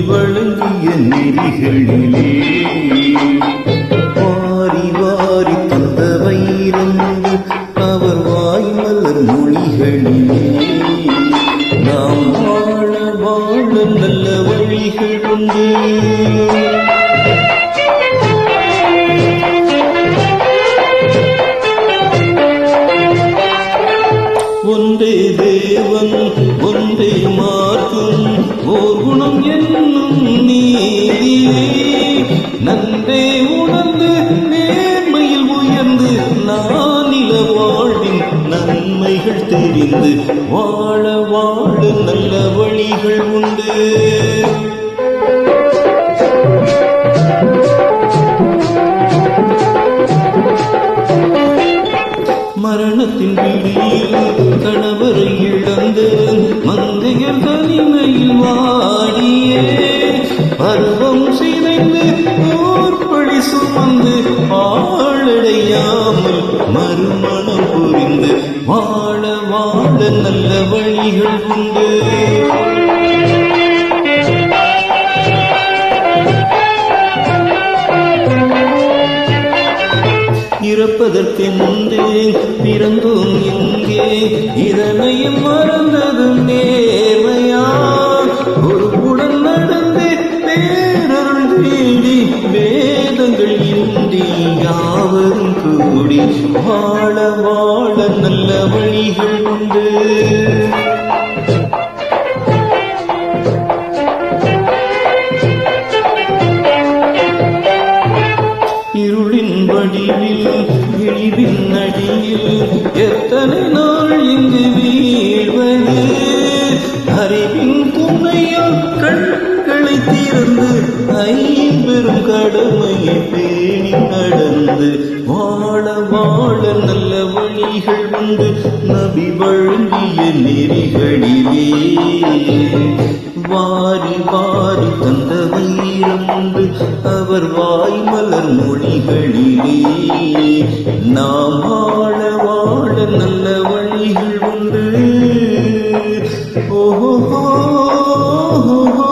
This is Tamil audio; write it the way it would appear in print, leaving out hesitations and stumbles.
வழங்கிய நெறிகளிலே வாரி வாரி தந்த வைரம் அவர் வாய்மலர் மொழிகளிலே நாம் வாழ வாழ நல்ல வழிகள் உண்டு. ஒன்றே தேவன் ஒன்றே மார்க்கம் ஓர் குணம் என்னும் நீதியே நன்றே உணர்ந்து நேர்மையில் உயர்ந்து நானில வாழ்வின் நன்மைகள் தெரிந்து வாழ வாழ நல்ல வழிகள் உண்டு. மரணத்தின் பிடியில் கணவரை இழந்து மந்தையர் தனிமையில் வாடியே பருவம் சிதைந்து போர்படி சுமந்து ஆளடையாமல் மறுமணம் புரிந்து வாழ வாழ நல்ல வழிகள் உண்டு. இறப்பதற்கு முன்பே பிறந்தோம் இங்கே இதனையும் மறந்ததும் நேர்மையா ஒரு உடன் நடந்து பேரருள் தேடி வேதங்கள் இன்றி யாவரும் கூடி வாழ வாழ நல்ல வழிகள் உண்டு. இருளின் வடிவில் இழிவின் அடியில் எத்தனை நாள் இங்கு வீழ்வது அறிவின் துணையால் கண்களை திறந்து ஐம்பெரும் கடமையை பேணி நடந்து வாழ வாழ நல்ல வழிகள் உண்டு. நபி வழங்கிய நெறிகளிலே வாரி வாரி தந்த வைரம் உண்டு அவர் வாய்மலர் மொழிகளிலே நாம் வாழ வாழ நல்ல வழிகள் உண்டு. ஓஹோ ஓஹோ